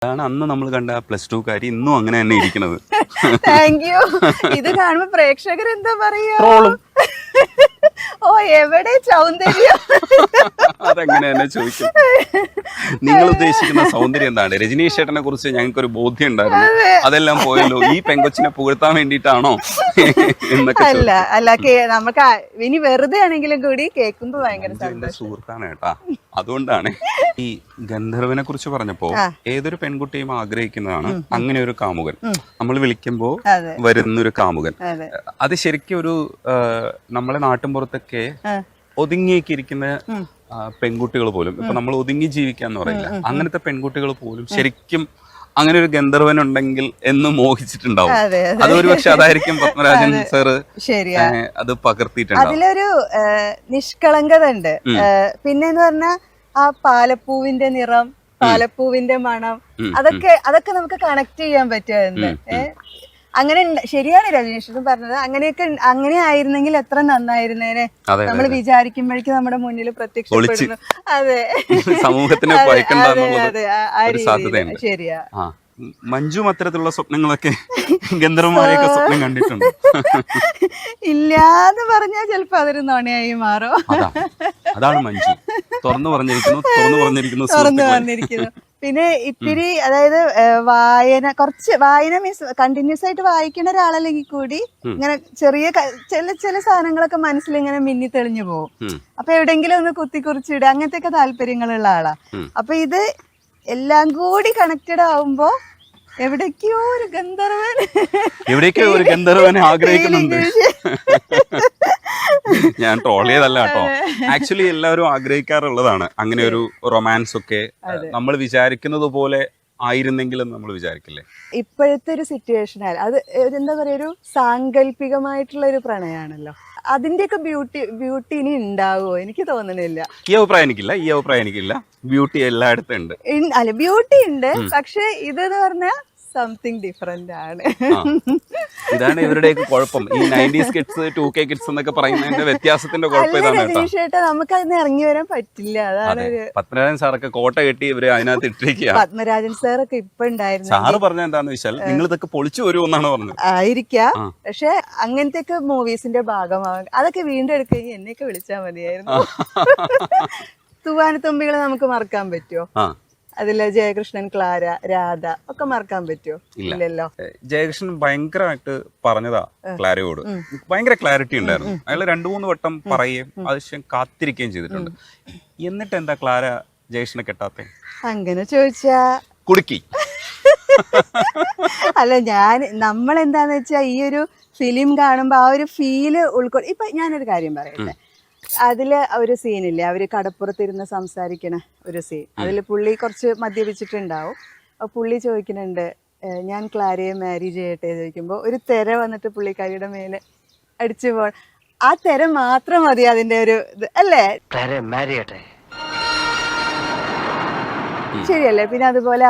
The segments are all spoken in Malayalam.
അതാണ് അന്ന് നമ്മൾ കണ്ട +2 കാരി ഇന്നും അങ്ങനെ തന്നെ ഇരിക്കുന്നത്. Thank you. ഇത് കാണുമ്പോ പ്രേക്ഷകർ എന്താ പറയാ? ഓ എവിടെ സൗന്ദര്യം? അതെങ്ങനെ തന്നെ ചോദിക്കും. നിങ്ങൾ ഉദ്ദേശിക്കുന്ന സൗന്ദര്യം എന്താണ്? രജനീഷ് ചേട്ടനെ കുറിച്ച് ഞങ്ങൾക്കൊരു ബോധ്യം ഉണ്ടായിരുന്നു, അതെല്ലാം പോയല്ലോ. ഈ പെങ്കൊച്ചിനെ പുകഴ്ത്താൻ വേണ്ടിയിട്ടാണോ എന്നൊക്കെ. അല്ല അല്ല, നമുക്ക് ഇനി വെറുതെ ആണെങ്കിലും കൂടി കേൾക്കുമ്പോ ഭയങ്കര എന്റെ സുഹൃത്താണ് കേട്ടാ, അതുകൊണ്ടാണ്. ഈ ഗന്ധർവനെ കുറിച്ച് പറഞ്ഞപ്പോ ഏതൊരു പെൺകുട്ടിയും ആഗ്രഹിക്കുന്നതാണ് അങ്ങനെ ഒരു കാമുകൻ. നമ്മൾ വിളിക്കുമ്പോ വരുന്നൊരു കാമുകൻ. അത് ശരിക്കും ഒരു നമ്മളെ നാട്ടിൻപുറത്തൊക്കെ ഒതുങ്ങിയൊക്കെ ഇരിക്കുന്ന പെൺകുട്ടികൾ പോലും, ഇപ്പൊ നമ്മൾ ഒതുങ്ങി ജീവിക്കാന്ന് പറയില്ല, അങ്ങനത്തെ പെൺകുട്ടികൾ പോലും ശരിക്കും അങ്ങനെ ഒരു ഗന്ധർവൻ ഉണ്ടെങ്കിൽ എന്ന് മോഹിച്ചിട്ടുണ്ടാവും. അതൊരു പക്ഷെ അതായിരിക്കും പത്മരാജൻ സാറ് അത് പകർത്തിയിട്ടുണ്ട്. അതിലൊരു നിഷ്കളങ്കത ഉണ്ട്. പിന്നെന്ന് പറഞ്ഞാൽ ആ പാലപ്പൂവിന്റെ നിറം, പാലപ്പൂവിന്റെ മണം, അതൊക്കെ നമുക്ക് കണക്ട് ചെയ്യാൻ പറ്റുന്നുണ്ട്. അങ്ങനെ ശരിയാണ് രജനീഷും പറഞ്ഞത്. അങ്ങനെ ആയിരുന്നെങ്കിൽ എത്ര നന്നായിരുന്നേനെ. നമ്മൾ വിചാരിക്കുമ്പോഴേക്കും നമ്മുടെ മുന്നിൽ പ്രത്യക്ഷപ്പെടുന്നു. അതെ, സമൂഹത്തിന് ശരിയാ. മഞ്ജു അത്തരത്തിലുള്ള സ്വപ്നങ്ങളൊക്കെ ഗന്ധർവന്മാരെയൊക്കെ സ്വപ്നം കണ്ടിട്ടുണ്ട്. ഇല്ലാന്ന് പറഞ്ഞാൽ ചിലപ്പോ അതൊരു നുണയായി മാറും. അതാണ് മഞ്ജു തുറന്നു പറഞ്ഞിരിക്കുന്നു. പിന്നെ ഇത്തിരി, അതായത് വായന മീൻസ് കണ്ടിന്യൂസ് ആയിട്ട് വായിക്കുന്ന ഒരാളല്ലെങ്കിൽ കൂടി ഇങ്ങനെ ചില സാധനങ്ങളൊക്കെ മനസ്സിൽ ഇങ്ങനെ മിന്നി തെളിഞ്ഞു പോകും. അപ്പൊ എവിടെയെങ്കിലും ഒന്ന് കുത്തിക്കുറിച്ചിടുക, അങ്ങനത്തെ ഒക്കെ താല്പര്യങ്ങളുള്ള ആളാ. അപ്പൊ ഇത് എല്ലാം കൂടി കണക്റ്റഡ് ആവുമ്പോ എവിടേക്കോ ഒരു ഗന്ധർവനെ ആഗ്രഹിക്കുന്നുണ്ട്. ഞാൻ ട്രോൾ ചെയ്തല്ല കേട്ടോ, ആക്ച്വലി എല്ലാവരും ആഗ്രഹിക്കാറുള്ളതാണ് അങ്ങനെ ഒരു റൊമാൻസ് ഒക്കെ. നമ്മൾ വിചാരിക്കുന്നത് പോലെ ആയിരുന്നെങ്കിലും നമ്മൾ വിചാരിക്കില്ലേ. ഇപ്പോഴത്തെ ഒരു സിറ്റുവേഷൻ അത് എന്താ പറയാ, ഒരു സാങ്കല്പികമായിട്ടുള്ള ഒരു പ്രണയമാണല്ലോ. അതിന്റെയൊക്കെ ബ്യൂട്ടി ഇനി ഉണ്ടാവുമോ എനിക്ക് തോന്നണില്ല. ഈ അഭിപ്രായം എനിക്കില്ല. ബ്യൂട്ടി എല്ലായിടത്തും ഉണ്ട്. അല്ല, ബ്യൂട്ടി ഉണ്ട്, പക്ഷെ ഇതെന്ന് പറഞ്ഞാൽ സംതിങ് ഡിഫറെന്റ് ആണ്. ഇതാണ് ഇവരുടെയൊക്കെ കുഴപ്പം. ഈ 90s കിഡ്സ് 2K കിഡ്സ് എന്നൊക്കെ പറയുന്നതിന്റെ വ്യത്യാസത്തിന്റെ കുഴപ്പം ഇതാണ് കേട്ടോ. നമുക്ക് അതിന് ഇറങ്ങി വരാൻ പറ്റില്ല. അതാണ് പത്മരാജൻ സാറൊക്കെ കോട്ട കെട്ടി ഇവര് അതിനകത്ത് ഇട്ടിരിക്കുക. പത്മരാജൻ സാറൊക്കെ ഇപ്പൊ ഉണ്ടായിരുന്നു. സാറ് പറഞ്ഞ എന്താന്ന് വെച്ചാൽ നിങ്ങൾ ഇതൊക്കെ പൊളിച്ചു വരുമെന്നാണ് പറഞ്ഞത്. ആയിരിക്കാം, പക്ഷെ അങ്ങനത്തെ ഒക്കെ മൂവീസിന്റെ ഭാഗമാകും. അതൊക്കെ വീണ്ടും എടുക്കുകയും എന്നെയൊക്കെ വിളിച്ചാൽ മതിയായിരുന്നു. തൂവാനത്തുമ്പികളെ നമുക്ക് മറക്കാൻ പറ്റുമോ? അതില് ജയകൃഷ്ണൻ, ക്ലാര, രാധ ഒക്കെ മറക്കാൻ പറ്റുമോ? ഇല്ലല്ലോ. ജയകൃഷ്ണൻ ഭയങ്കരമായിട്ട് പറഞ്ഞതാ ക്ലാരയോട്. ഭയങ്കര ക്ലാരിറ്റി ഉണ്ടായിരുന്നു. അയാൾ 2-3 വട്ടം പറയുകയും ആവശ്യം കാത്തിരിക്കുകയും ചെയ്തിട്ടുണ്ട്. എന്നിട്ട് എന്താ ക്ലാര ജയകൃഷ്ണനെ കെട്ടാത്തെ? അങ്ങനെ ചോദിച്ചാ കുടുക്കി. അല്ല, നമ്മളെന്താന്ന് വെച്ചാ ഈ ഒരു ഫിലിം കാണുമ്പോ ആ ഒരു ഫീല് ഇപ്പൊ ഞാനൊരു കാര്യം പറയട്ടെ. അതില് ഒരു സീനില്ലേ, അവര് കടപ്പുറത്തിരുന്ന് സംസാരിക്കണ ഒരു സീൻ. അതില് പുള്ളി കുറച്ച് മദ്യപിച്ചിട്ടുണ്ടാവും. പുള്ളി ചോദിക്കുന്നുണ്ട്, ഞാൻ ക്ലാരയെ മാരി ചെയ്യട്ടെ ചോദിക്കുമ്പോ ഒരു തിര വന്നിട്ട് പുള്ളിക്കാരിയുടെ മേലെ അടിച്ചു പോ. ആ തിര മാത്രം മതി അതിന്റെ ഒരു ഇത്, അല്ലേ? ശരിയല്ലേ? പിന്നെ അതുപോലെ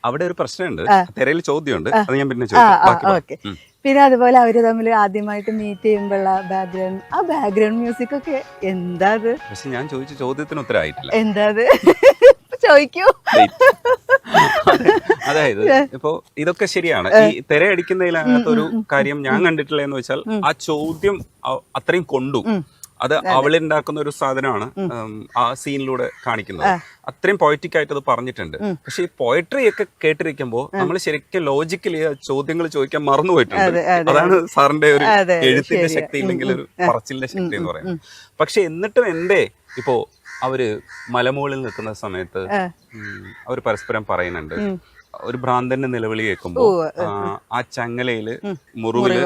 അവിടെ ഒരു പ്രശ്നമുണ്ട്, തിരയിൽ ചോദ്യമുണ്ട്, അത് ഞാൻ പിന്നെ ചോദിക്കാം. ഓക്കെ. പിന്നെ അതുപോലെ അവര് തമ്മിൽ ആദ്യമായിട്ട് മീറ്റ് ചെയ്യുമ്പോഴുള്ള ബാക്ക്ഗ്രൗണ്ട് മ്യൂസിക് ഒക്കെ എന്താ അത്? പക്ഷെ ഞാൻ ചോദിച്ച ചോദ്യത്തിന് ഉത്തരവായിട്ടില്ല. എന്താ അത്? ചോദിക്കൂ. അതായത് ഇപ്പൊ ഇതൊക്കെ ശരിയാണ്. ഈ തിരയടിക്കുന്നതിലകത്തൊരു കാര്യം ഞാൻ കണ്ടിട്ടില്ല എന്ന് വെച്ചാൽ, ആ ചോദ്യം അത്രയും കൊണ്ടു. അത് അവളുണ്ടാക്കുന്ന ഒരു സാധനമാണ് ആ സീനിലൂടെ കാണിക്കുന്നത്. അത്രയും പോയറ്റിക് ആയിട്ട് അത് പറഞ്ഞിട്ടുണ്ട്. പക്ഷെ ഈ പോയട്രി ഒക്കെ കേട്ടിരിക്കുമ്പോൾ നമ്മൾ ശരിക്കും ലോജിക്കലി ചോദ്യങ്ങൾ ചോദിക്കാൻ മറന്നുപോയിട്ടുണ്ട്. അതാണ് സാറിന്റെ ഒരു എഴുത്തിന്റെ ശക്തി, ഇല്ലെങ്കിൽ ഒരു പറച്ചിലിന്റെ ശക്തി എന്ന് പറയുന്നത്. പക്ഷെ എന്നിട്ടും എന്തേ ഇപ്പോ അവര് മലമുകളിൽ നിൽക്കുന്ന സമയത്ത് അവർ പരസ്പരം പറയുന്നുണ്ട്, ഒരു ഭ്രാന്തന്റെ നിലവിളി കേൾക്കുമ്പോ ആ ചങ്ങലയില് മുറിവില്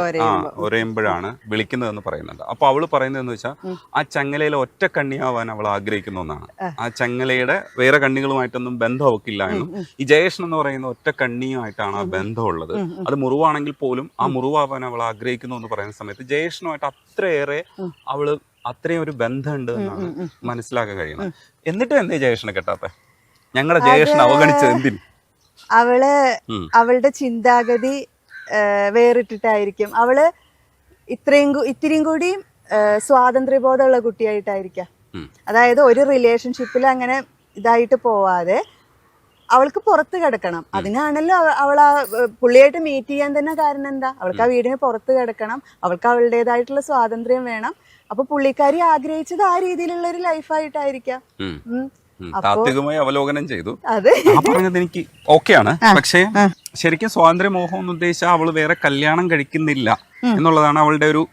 ഒരയുമ്പോഴാണ് വിളിക്കുന്നതെന്ന് പറയുന്നുണ്ട്. അപ്പൊ അവള് പറയുന്നതെന്ന് വെച്ചാൽ, ആ ചങ്ങലയിൽ ഒറ്റ കണ്ണിയാവാൻ അവൾ ആഗ്രഹിക്കുന്ന ഒന്നാണ്. ആ ചങ്ങലയുടെ വേറെ കണ്ണികളുമായിട്ടൊന്നും ബന്ധം അവക്കില്ല എന്നും, ഈ ജയകൃഷ്ണൻ എന്ന് പറയുന്ന ഒറ്റ കണ്ണിയുമായിട്ടാണ് ആ ബന്ധമുള്ളത്. അത് മുറിവാണെങ്കിൽ പോലും ആ മുറിവാവാൻ അവൾ ആഗ്രഹിക്കുന്നു എന്ന് പറയുന്ന സമയത്ത് ജയകൃഷ്ണനുമായിട്ട് അത്രയും ഒരു ബന്ധമുണ്ട് എന്നാണ് മനസ്സിലാക്കാൻ കഴിയുന്നത്. എന്നിട്ടും എന്തേ ജയകൃഷ്ണനെ കെട്ടാത്ത? ഞങ്ങളുടെ ജയകൃഷ്ണൻ അവഗണിച്ചത് എന്തിന്? അവളുടെ ചിന്താഗതി വേറിട്ടിട്ടായിരിക്കും. അവള് ഇത്തിരിയും കൂടി സ്വാതന്ത്ര്യബോധമുള്ള കുട്ടിയായിട്ടായിരിക്കാം. അതായത് ഒരു റിലേഷൻഷിപ്പിൽ അങ്ങനെ ഇതായിട്ട് പോവാതെ അവൾക്ക് പുറത്ത് കിടക്കണം. അതിനാണല്ലോ അവൾ ആ പുള്ളിയായിട്ട് മീറ്റ് ചെയ്യാൻ തന്നെ കാരണം എന്താ, അവൾക്ക് ആ വീടിന് പുറത്ത് കിടക്കണം, അവൾക്ക് അവളുടേതായിട്ടുള്ള സ്വാതന്ത്ര്യം വേണം. അപ്പൊ പുള്ളിക്കാരി ആഗ്രഹിച്ചത് ആ രീതിയിലുള്ള ഒരു ലൈഫായിട്ടായിരിക്കാം. താത്വികമായി അവലോകനം ചെയ്തു. അതെ, ആ പറഞ്ഞത് എനിക്ക് ഓക്കെയാണ്. പക്ഷേ ശരിക്കും സ്വാതന്ത്ര്യമോഹം എന്ന് ഉദ്ദേശിച്ചാൽ അവള് വേറെ കല്യാണം കഴിക്കുന്നില്ല എന്നുള്ളതാണ് അവളുടെ ഒരു,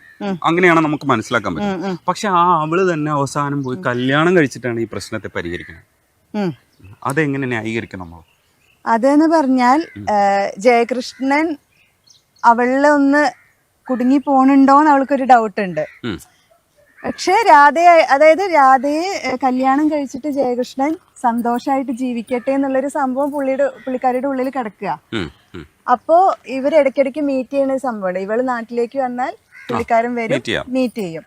അങ്ങനെയാണ് നമുക്ക് മനസ്സിലാക്കാൻ പറ്റും. പക്ഷെ ആ അവള് തന്നെ അവസാനം പോയി കല്യാണം കഴിച്ചിട്ടാണ് ഈ പ്രശ്നത്തെ പരിഹരിക്കുന്നത്. അതെങ്ങനെ ന്യായീകരിക്കണം നമ്മൾ? അതെന്ന് പറഞ്ഞാൽ ജയകൃഷ്ണൻ അവളിൽ ഒന്ന് കുടുങ്ങി പോണുണ്ടോന്ന് അവൾക്കൊരു ഡൗട്ട് ഉണ്ട്. പക്ഷെ അതായത് രാധയെ കല്യാണം കഴിച്ചിട്ട് ജയകൃഷ്ണൻ സന്തോഷമായിട്ട് ജീവിക്കട്ടെ എന്നുള്ളൊരു സംഭവം പുള്ളിക്കാരിയുടെ ഉള്ളിൽ കിടക്കുക. അപ്പോ ഇവർ ഇടയ്ക്കിടയ്ക്ക് മീറ്റ് ചെയ്യുന്ന ഒരു സംഭവമുണ്ട്. ഇവള് നാട്ടിലേക്ക് വന്നാൽ പുള്ളിക്കാരൻ വരും, മീറ്റ് ചെയ്യും.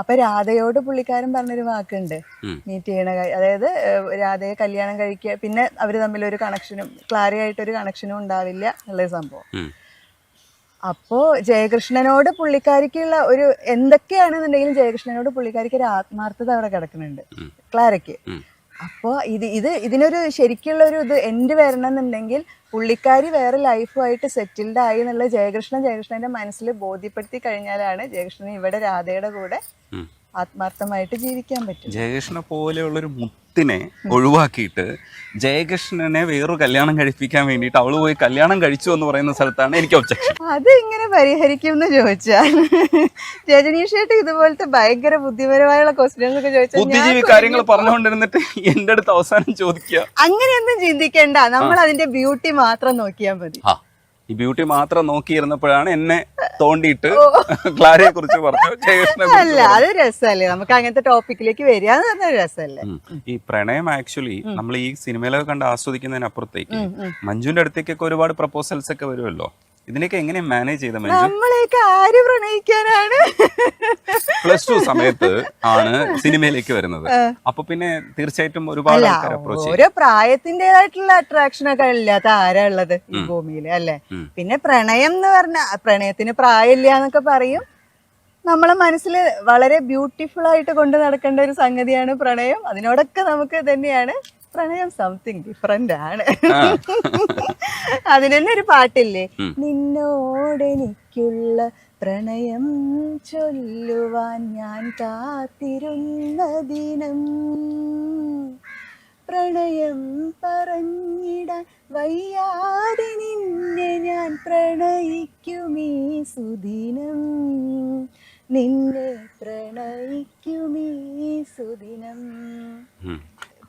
അപ്പൊ രാധയോട് പുള്ളിക്കാരൻ പറഞ്ഞൊരു വാക്കുണ്ട്, മീറ്റ് ചെയ്യണ അതായത് രാധയെ കല്യാണം കഴിക്കുക, പിന്നെ അവര് തമ്മിലൊരു കണക്ഷനും ക്ലാരിയായിട്ടൊരു കണക്ഷനും ഉണ്ടാവില്ല എന്നുള്ളൊരു സംഭവം. അപ്പോ ജയകൃഷ്ണനോട് പുള്ളിക്കാരിക്കുള്ള ഒരു എന്തൊക്കെയാണെന്നുണ്ടെങ്കിലും ജയകൃഷ്ണനോട് പുള്ളിക്കാരിക്ക് ഒരു ആത്മാർത്ഥത അവിടെ കിടക്കുന്നുണ്ട് ക്ലാരയ്ക്ക്. അപ്പോ ഇതിനൊരു ശരിക്കുള്ള ഒരു ഇത് എൻഡ് വരണം എന്നുണ്ടെങ്കിൽ പുള്ളിക്കാരി വേറെ ലൈഫുമായിട്ട് സെറ്റിൽഡ് ആയി എന്നുള്ള ജയകൃഷ്ണന്റെ മനസ്സിൽ ബോധ്യപ്പെടുത്തി കഴിഞ്ഞാലാണ് ജയകൃഷ്ണൻ ഇവിടെ രാധയുടെ കൂടെ ആത്മാർത്ഥമായിട്ട് ജീവിക്കാൻ പറ്റും. ജയകൃഷ്ണനെ പോലെയുള്ളൊരു മുത്തിനെ ഒഴിവാക്കിയിട്ട് ജയകൃഷ്ണനെ വേറൊരു കല്യാണം കഴിപ്പിക്കാൻ വേണ്ടിയിട്ട് അവള് പോയി കല്യാണം കഴിച്ചു എന്ന് പറയുന്ന സ്ഥലത്താണ് എനിക്ക് ഒബ്ജക്ഷൻ. അത് ഇങ്ങനെ പരിഹരിക്കും എന്ന് ചോദിച്ചാൽ രജനീഷായിട്ട് ഇതുപോലത്തെ ഭയങ്കര ബുദ്ധിപരമായുള്ള ക്വസ്റ്റ്യൻസ് ഒക്കെ ചോദിച്ചാൽ ബുദ്ധിജീവി കാര്യങ്ങൾ പറഞ്ഞുകൊണ്ടിരുന്നിട്ട് എന്റെ അടുത്ത് അവസാനം ചോദിക്കുക. അങ്ങനെയൊന്നും ചിന്തിക്കണ്ട, നമ്മൾ അതിന്റെ ബ്യൂട്ടി മാത്രം നോക്കിയാൽ മതി. ഈ ബ്യൂട്ടി മാത്രം നോക്കിയിരുന്നപ്പോഴാണ് എന്നെ തോണ്ടിയിട്ട് ക്ലാരയെ കുറിച്ച് പറഞ്ഞു, ജയകൃഷ്ണനെ അല്ല അത് രസമല്ലേ, നമുക്ക് അങ്ങനത്തെ ടോപ്പിക്കിലേക്ക് വരിക എന്ന് പറഞ്ഞ രസമല്ലേ. ഈ പ്രണയം ആക്ച്വലി നമ്മൾ ഈ സിനിമയിലൊക്കെ കണ്ട് ആസ്വദിക്കുന്നതിനപ്പുറത്തേക്ക് മഞ്ജുവിന്റെ അടുത്തേക്കൊക്കെ ഒരുപാട് പ്രപ്പോസൽസ് ഒക്കെ വരുമല്ലോ. ഇതിനൊക്കെ എങ്ങനെ മാനേജ് ചെയ്ത മഞ്ജു? നമ്മളെയൊക്കെ ആര് പ്രണയിക്കാനാണ്? +2 സമയത്ത് ആണ് സിനിമയിലേക്ക് വരുന്നത്. അപ്പൊ പിന്നെ തീർച്ചയായിട്ടും ഒരുപാട് ആൾക്കാർ അപ്രോച്ച് ചെയ്യും. ഓരോ പ്രായത്തിന്റേതായിട്ടുള്ള അട്രാക്ഷൻ ഒക്കെ ഇല്ലാത്ത ആരാ ഉള്ളത് ഈ ഭൂമിയില് അല്ലെ? പിന്നെ പ്രണയം എന്ന് പറഞ്ഞാൽ പ്രണയത്തിന് പ്രായമില്ല എന്നൊക്കെ പറയും. നമ്മളെ മനസ്സിൽ വളരെ ബ്യൂട്ടിഫുൾ ആയിട്ട് കൊണ്ട് നടക്കേണ്ട ഒരു സംഗതിയാണ് പ്രണയം. അതിനോടൊക്കെ നമുക്ക് തന്നെയാണ് പ്രണയം സംതിങ് ഡിഫറെന്റ് ആണ്. അതിന് തന്നെ ഒരു പാട്ടില്ലേ, നിന്നോടെനിക്കുള്ള പ്രണയം ചൊല്ലുവാൻ ഞാൻ കാത്തിരുന്ന ദിനം, പ്രണയം പറഞ്ഞിടാൻ വയ്യാതെ നിന്നെ ഞാൻ പ്രണയിക്കുമീ സുദിനം, നിന്നെ പ്രണയിക്കുമീ സുദിനം.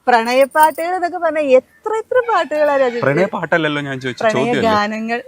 പ്രണയപ്പാട്ടുകൾ എന്നൊക്കെ പറഞ്ഞാൽ എത്ര പാട്ടുകളാണ്. പ്രണയ പാട്ടല്ലല്ലോ ഞാൻ ചോദിച്ച പ്രണയ ഗാനങ്ങൾ.